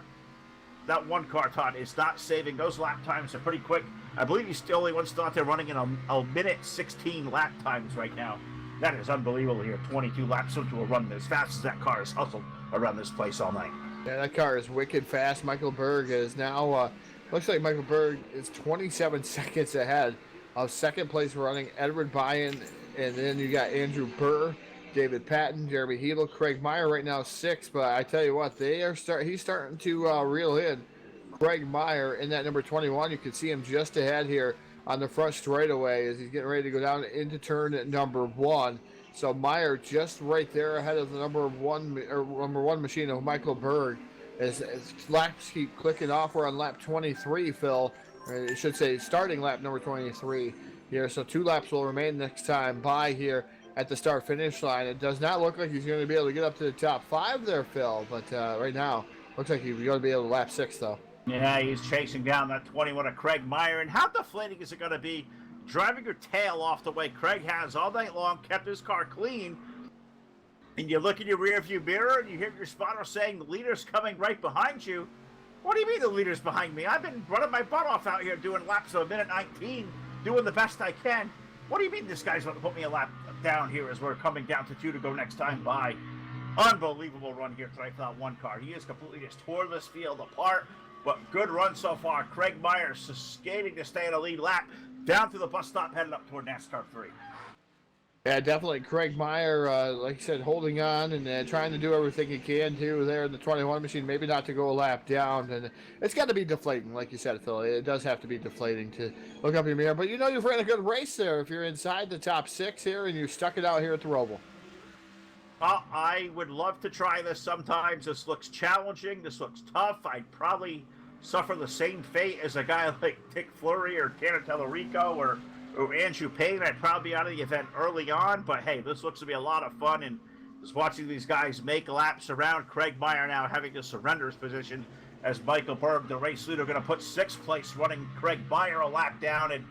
That one car, Todd, is not saving. Those lap times are pretty quick. I believe he's still the only one still out there running in a minute 16 lap times right now. That is unbelievable here. 22 laps into a run as fast as that car has hustled around this place all night. Yeah, that car is wicked fast. Michael Berg is now, looks like Michael Berg is 27 seconds ahead of second place running Edward Byan, and then you got Andrew Burr, David Patton, Jeremy Hedel, Craig Meyer right now 6th, but I tell you what, he's starting to reel in Craig Meyer in that number 21. You can see him just ahead here on the front straightaway as he's getting ready to go down into turn at number 1. So Meyer just right there ahead of the number one machine of Michael Berg as laps keep clicking off. We're on lap 23, Phil. I should say starting lap number 23 here. So 2 laps will remain next time by here at the start-finish line. It does not look like he's going to be able to get up to the top 5 there, Phil. But right now, looks like he's going to be able to lap 6, though. Yeah, he's chasing down that 21 of Craig Meyer. And how deflating is it going to be driving your tail off the way Craig has all night long, kept his car clean, and you look in your rearview mirror and you hear your spotter saying the leader's coming right behind you? What do you mean the leader's behind me? I've been running my butt off out here doing laps of a minute 19, doing the best I can. What do you mean this guy's going to put me a lap down here as we're coming down to 2 to go next time by? Unbelievable run here tonight for that one car. He has completely just tore this field apart, but good run so far. Craig Myers skating to stay in a lead lap down to the bus stop, headed up toward NASCAR 3. Yeah, definitely. Craig Meyer, like I said, holding on and trying to do everything he can to there in the 21 machine, maybe not to go a lap down. And it's got to be deflating, like you said, Phil. It does have to be deflating to look up your mirror. But you've ran a good race there if you're inside the top 6 here and you stuck it out here at the Roval. I would love to try this sometimes. This looks challenging. This looks tough. I'd probably suffer the same fate as a guy like Dick Fleury or Tanner Tellerico or Andrew Payne. I'd probably be out of the event early on, but hey, this looks to be a lot of fun, and just watching these guys make laps around Craig Meyer now having to surrender his position as Michael Berg, the race leader, going to put 6th place running Craig Meyer a lap down. And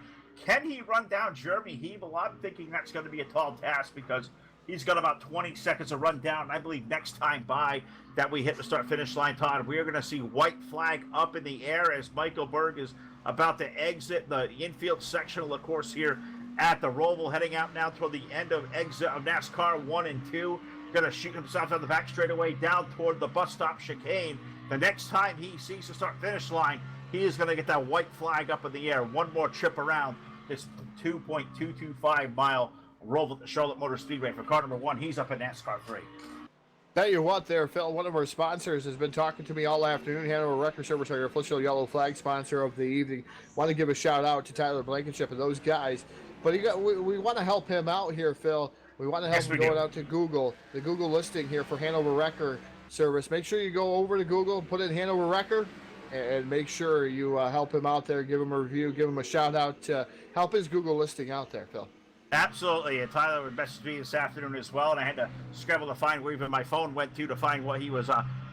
can he run down Jeremy Hebel? I'm thinking that's going to be a tall task because he's got about 20 seconds to run down. I believe next time by that we hit the start-finish line, Todd, we are going to see white flag up in the air as Michael Berg is about to exit the infield section of the course here at the Roval, heading out now toward the end of exit of NASCAR 1 and 2. Going to shoot himself down the back straightaway down toward the bus stop chicane. The next time he sees the start-finish line, he is going to get that white flag up in the air. One more trip around this 2.225-mile Roval at the Charlotte Motor Speedway. For car number 1, he's up in NASCAR 3. Tell you what there, Phil, one of our sponsors has been talking to me all afternoon. Hanover Record Service, our official yellow flag sponsor of the evening. Want to give a shout out to Tyler Blankenship and those guys. But we want to help him out here, Phil. We want to help him going out to Google, the Google listing here for Hanover Record Service. Make sure you go over to Google, put in Hanover Record, and make sure you help him out there, give him a review, give him a shout out to help his Google listing out there, Phil. Absolutely, and Tyler would message me this afternoon as well, and I had to scramble to find where even my phone went to find what he was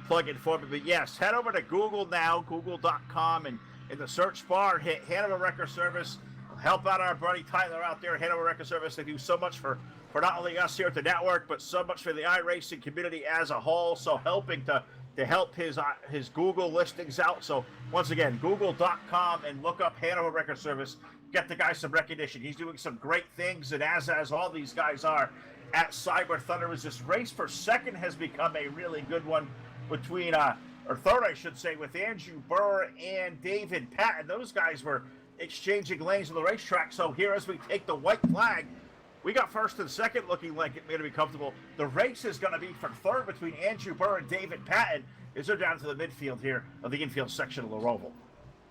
plugging for me. But yes, head over to Google now, google.com, and in the search bar, hit Hanover Record Service. Help out our buddy Tyler out there at Hanover Record Service. They do so much for not only us here at the network, but so much for the iRacing community as a whole. So helping to help his Google listings out. So once again, google.com and look up Hanover Record Service. Get the guy some recognition. He's doing some great things, and as all these guys are at Cyber Thunder, as this race for second has become a really good one between, or third, I should say, with Andrew Burr and David Patton. Those guys were exchanging lanes on the racetrack. So here, as we take the white flag, we got first and second looking like it's going to be comfortable. The race is going to be for third between Andrew Burr and David Patton as they're down to the midfield here of the infield section of the Roval.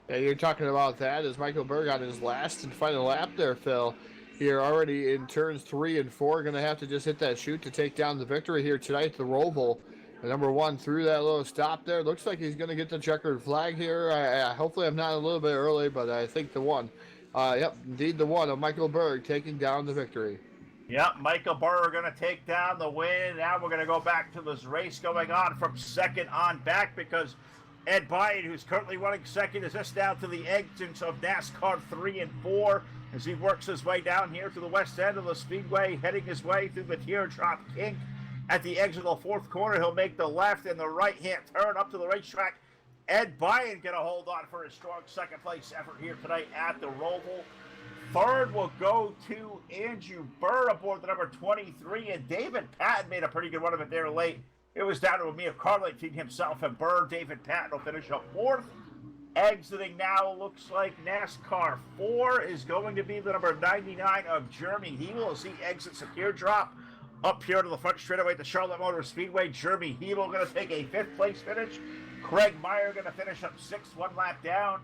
Yeah, you're talking about that as Michael Berg on his last and final lap there, Phil. Here already in turns 3 and 4, going to have to just hit that chute to take down the victory here tonight. The Roval, number 1, through that little stop there. Looks like he's going to get the checkered flag here. Hopefully I'm not a little bit early, but I think the one. Yep, indeed the one of Michael Berg taking down the victory. Yep, Michael Burr going to take down the win. Now we're going to go back to this race going on from second on back because Ed Bynum, who's currently running second, is just down to the exits of NASCAR 3 and 4 as he works his way down here to the west end of the speedway, heading his way through the Teardrop Kink. At the exit of the 4th corner, he'll make the left and the right-hand turn up to the racetrack. Ed Bynum going to hold on for his strong second-place effort here tonight at the Roval. Third will go to Andrew Burr aboard the number 23, and David Patton made a pretty good run of it there late. It was down to Amir Carlin between himself and Burr. David Patton will finish up 4th. Exiting now, looks like NASCAR 4 is going to be the number 99 of Jeremy Heedle as he exits the teardrop up here to the front straightaway at the Charlotte Motor Speedway. Jeremy Heedle going to take a 5th place finish. Craig Meyer going to finish up 6th, 1 lap down.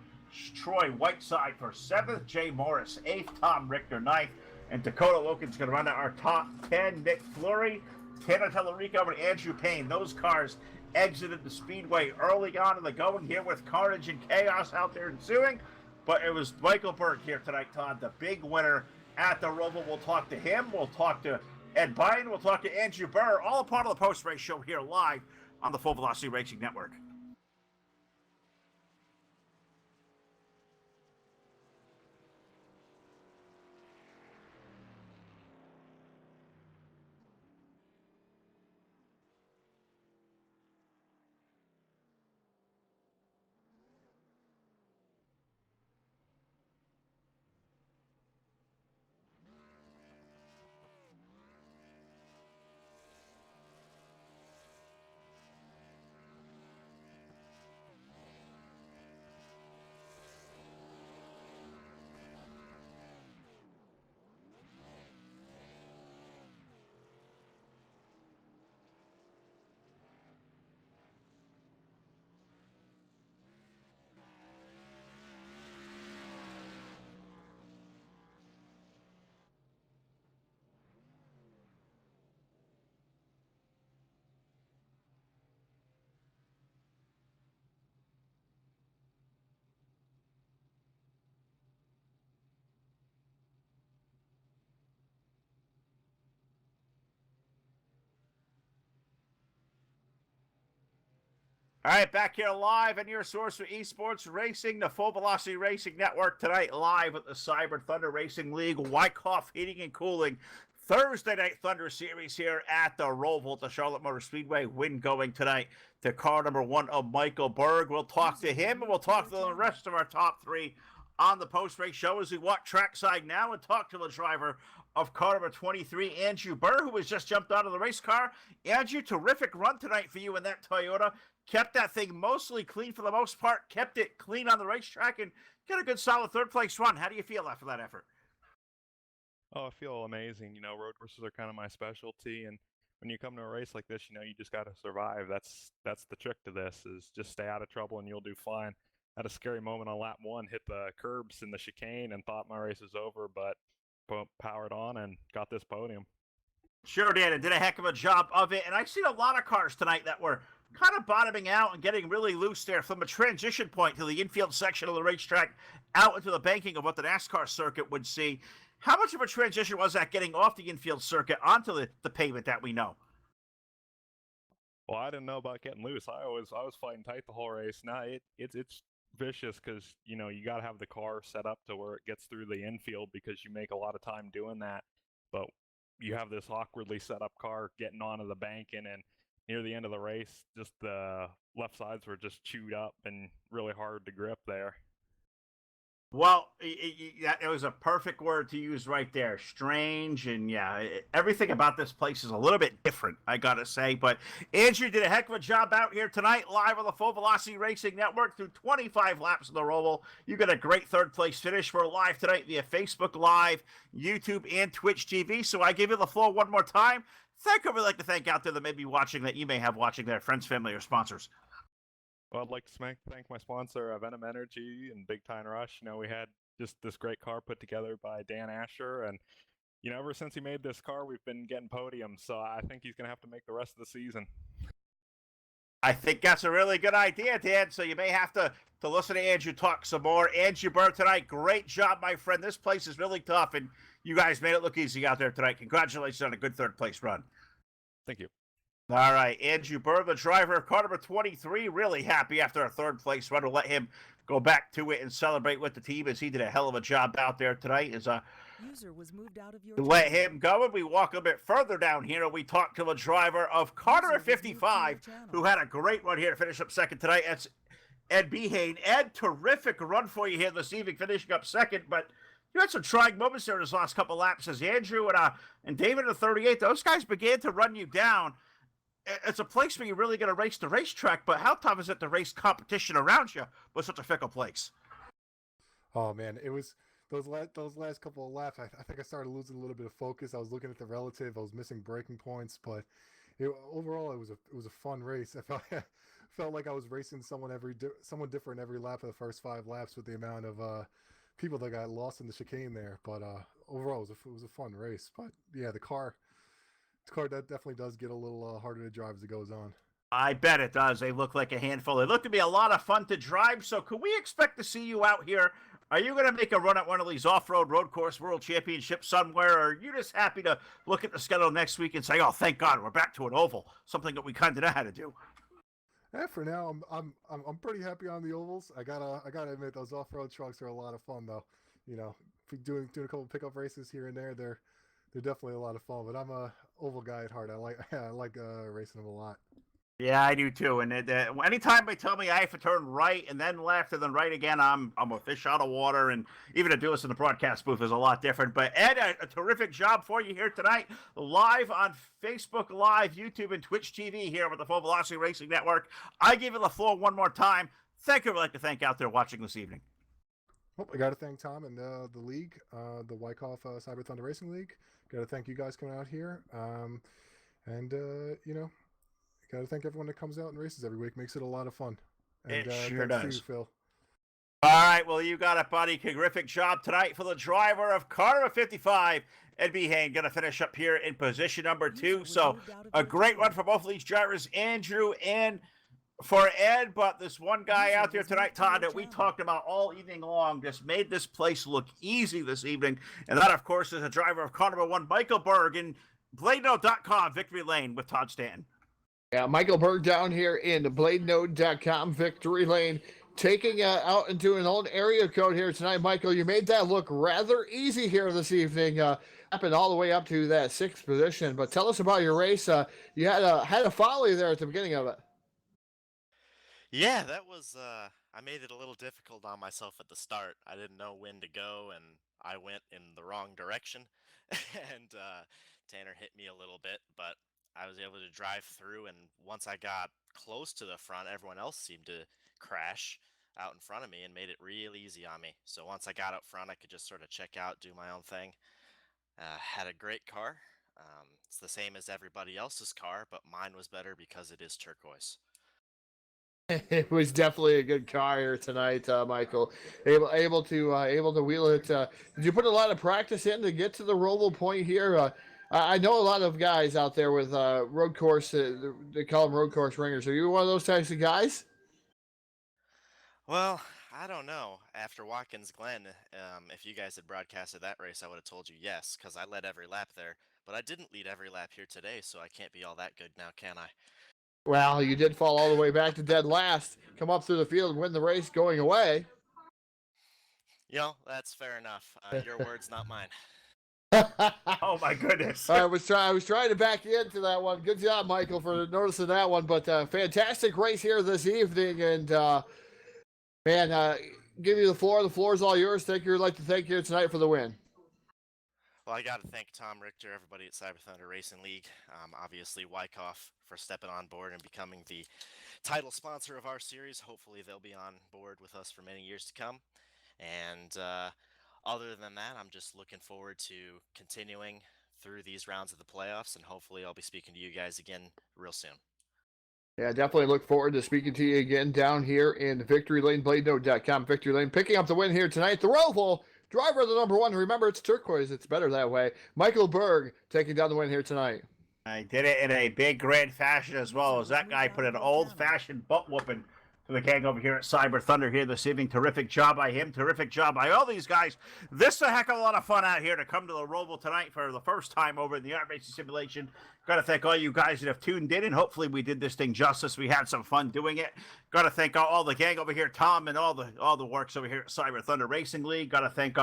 Troy Whiteside for 7th, Jay Morris 8th, Tom Richter 9th, and Dakota Loken's going to run out our top 10. Nick Fleury, Tanner Tellerico, and Andrew Payne. Those cars exited the speedway early on in the going here with carnage and chaos out there ensuing, but it was Michael Berg here tonight, Todd, the big winner at the Roval. We'll talk to him. We'll talk to Ed Bynum. We'll talk to Andrew Burr, all a part of the post-race show here live on the Full Velocity Racing Network. All right, back here live on your source for esports racing, the Full Velocity Racing Network tonight, live at the Cyber Thunder Racing League, Wyckoff Heating and Cooling, Thursday Night Thunder Series here at the Roval at the Charlotte Motor Speedway. Win going tonight to car number 1 of Michael Berg. We'll talk to him, and we'll talk to the rest of our top 3 on the post-race show as we walk trackside now and talk to the driver of car number 23, Andrew Burr, who has just jumped out of the race car. Andrew, terrific run tonight for you in that Toyota. Kept that thing mostly clean for the most part, kept it clean on the racetrack, and got a good solid 3rd-place run. How do you feel after that effort? Oh, I feel amazing. Road courses are kind of my specialty, and when you come to a race like this, you just got to survive. That's the trick to this, is just stay out of trouble and you'll do fine. Had a scary moment on lap 1, hit the curbs in the chicane and thought my race was over, but powered on and got this podium. Sure did, and did a heck of a job of it. And I've seen a lot of cars tonight that were kind of bottoming out and getting really loose there from a transition point to the infield section of the racetrack out into the banking of what the NASCAR circuit would see. How much of a transition was that getting off the infield circuit onto the pavement that we know? Well, I didn't know about getting loose. I was fighting tight the whole race. Now it's vicious because you got to have the car set up to where it gets through the infield because you make a lot of time doing that. But you have this awkwardly set up car getting onto the banking, and near the end of the race, just the left sides were just chewed up and really hard to grip there. Well, it was a perfect word to use right there. Strange, and yeah, everything about this place is a little bit different, I gotta say. But Andrew did a heck of a job out here tonight, live on the Full Velocity Racing Network through 25 laps of the Roval. You got a great 3rd-place finish. We're live tonight via Facebook Live, YouTube, and Twitch TV. So I give you the floor one more time. Thank whoever you'd like to thank out there that may be watching, that you may have watching there, friends, family, or sponsors. Well, I'd like to thank my sponsor, Venom Energy and Big Time Rush. We had just this great car put together by Dan Asher, and ever since he made this car, we've been getting podiums. So I think he's gonna have to make the rest of the season. I think that's a really good idea, Dan. So you may have to listen to Andrew talk some more. Andrew Bird tonight, great job, my friend. This place is really tough, and you guys made it look easy out there tonight. Congratulations on a good third place run. Thank you. All right, Andrew Bird, the driver of car number 23, really happy after a third place run. We'll let him go back to it and celebrate with the team as he did a hell of a job out there tonight. User was moved out of your let him go, and we walk a bit further down here, and we talk to the driver of car number 55, who had a great run here to finish up second tonight. That's Ed Behane. Ed, terrific run for you here this evening, finishing up second, but you had some trying moments there in his last couple laps as Andrew and David in the 38. Those guys began to run you down. It's a place where you're really going to race the racetrack, but how tough is it to race competition around you with such a fickle place? Oh man, it was those last couple of laps. I think I started losing a little bit of focus. I was looking at the relative. I was missing braking points, but overall it was a fun race. I felt like I was racing someone different every lap of the first 5 laps with the amount of people that got lost in the chicane there. But overall it was a fun race. But yeah, the car that definitely does get a little harder to drive as it goes on. I bet it does. They look like a handful. They look to be a lot of fun to drive. So could we expect to see you out here? Are you going to make a run at one of these off-road road course world championships somewhere? Or are you just happy to look at the schedule next week and say, oh, thank God, we're back to an oval, something that we kind of know how to do? Yeah, for now, I'm pretty happy on the ovals. I gotta admit, those off-road trucks are a lot of fun, though. Doing a couple pickup races here and there, they're definitely a lot of fun. But I'm a oval guy at heart. I like racing them a lot. Yeah, I do too. And anytime they tell me I have to turn right and then left and then right again, I'm a fish out of water. And even to do this in the broadcast booth is a lot different. But Ed, a terrific job for you here tonight, live on Facebook Live, YouTube, and Twitch TV here with the Full Velocity Racing Network. I give you the floor one more time. Thank you. I'd like to thank out there watching this evening. Well, I got to thank Tom and the league, the Wyckoff Cyber Thunder Racing League. Got to thank you guys coming out here. Got to thank everyone that comes out and races every week. Makes it a lot of fun. And, it sure does. To you, Phil. All right, well, you got it, buddy. Terrific job tonight for the driver of car number 55, Ed Behane, going to finish up here in position number 2. So a great run for both of these drivers, Andrew and for Ed. But this one guy out there tonight, Todd, that we talked about all evening long, just made this place look easy this evening. And that, of course, is a driver of car number 1, Michael Berg, in BladeNote.com, Victory Lane with Todd Stanton. Yeah, Michael Berg down here in BladeNote.com, Victory Lane, taking out into an old area code here tonight. Michael, you made that look rather easy here this evening, happened all the way up to that 6th position. But tell us about your race. You had a folly there at the beginning of it. Yeah, that was, I made it a little difficult on myself at the start. I didn't know when to go, and I went in the wrong direction, and Tanner hit me a little bit, but I was able to drive through, and once I got close to the front, everyone else seemed to crash out in front of me and made it real easy on me. So once I got up front, I could just sort of check out, do my own thing. Had a great car. It's the same as everybody else's car, but mine was better because it is turquoise. It was definitely a good car here tonight, Michael. Able to wheel it. Did you put a lot of practice in to get to the Roval point here? I know a lot of guys out there with road course. They call them road course ringers. Are you one of those types of guys? Well, I don't know. After Watkins Glen, if you guys had broadcasted that race, I would have told you yes, because I led every lap there. But I didn't lead every lap here today, so I can't be all that good now, can I? Well, you did fall all the way back to dead last, come up through the field and win the race going away. That's fair enough. Your words, not mine. Oh my goodness! I was trying to back you into that one. Good job, Michael, for noticing that one. But fantastic race here this evening, and give you the floor. The floor is all yours. Thank you. I'd like to thank you tonight for the win. Well, I got to thank Tom Richter, everybody at Cyber Thunder Racing League, obviously Wyckoff for stepping on board and becoming the title sponsor of our series. Hopefully they'll be on board with us for many years to come. And other than that, I'm just looking forward to continuing through these rounds of the playoffs, and hopefully I'll be speaking to you guys again real soon. Yeah, definitely look forward to speaking to you again down here in Victory Lane, BladeNote.com. Victory Lane picking up the win here tonight. The Roval, driver of the number 1. Remember, it's turquoise. It's better that way. Michael Berg taking down the win here tonight. I did it in a big, grand fashion as well as that guy put an old-fashioned butt whooping to the gang over here at Cyber Thunder here this evening. Terrific job by him. Terrific job by all these guys. This is a heck of a lot of fun out here to come to the Roval tonight for the first time over in the Art Racing Simulation. Got to thank all you guys that have tuned in, and hopefully we did this thing justice. We had some fun doing it. Got to thank all the gang over here, Tom, and all the works over here at Cyber Thunder Racing League. Got to thank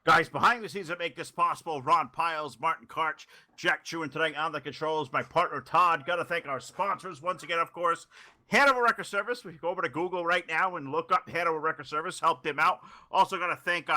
guys behind the scenes that make this possible. Ron Piles, Martin Karch, Jack Chewin tonight on the controls. My partner Todd. Got to thank our sponsors once again, of course. Hanover Record Service. We can go over to Google right now and look up Hanover Record Service. Help them out. Also got to thank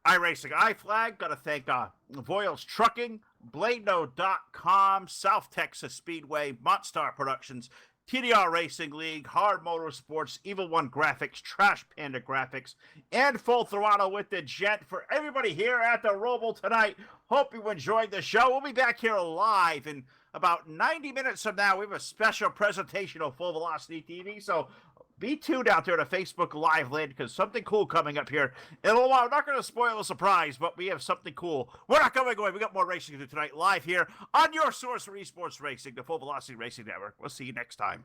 iRacing iFlag. Got to thank Voiles Trucking, BladeNote.com, South Texas Speedway, Montstar Productions, TDR Racing League, Hard Motorsports, Evil One Graphics, Trash Panda Graphics, and Full Throttle with the Gent. For everybody here at the Roval tonight, hope you enjoyed the show. We'll be back here live in about 90 minutes from now. We have a special presentation of Full Velocity TV, so be tuned out there to Facebook Live Land because something cool coming up here in a little while. I'm not going to spoil the surprise, but we have something cool. We're not going away. We got more racing to do tonight live here on your source for esports racing, the Full Velocity Racing Network. We'll see you next time.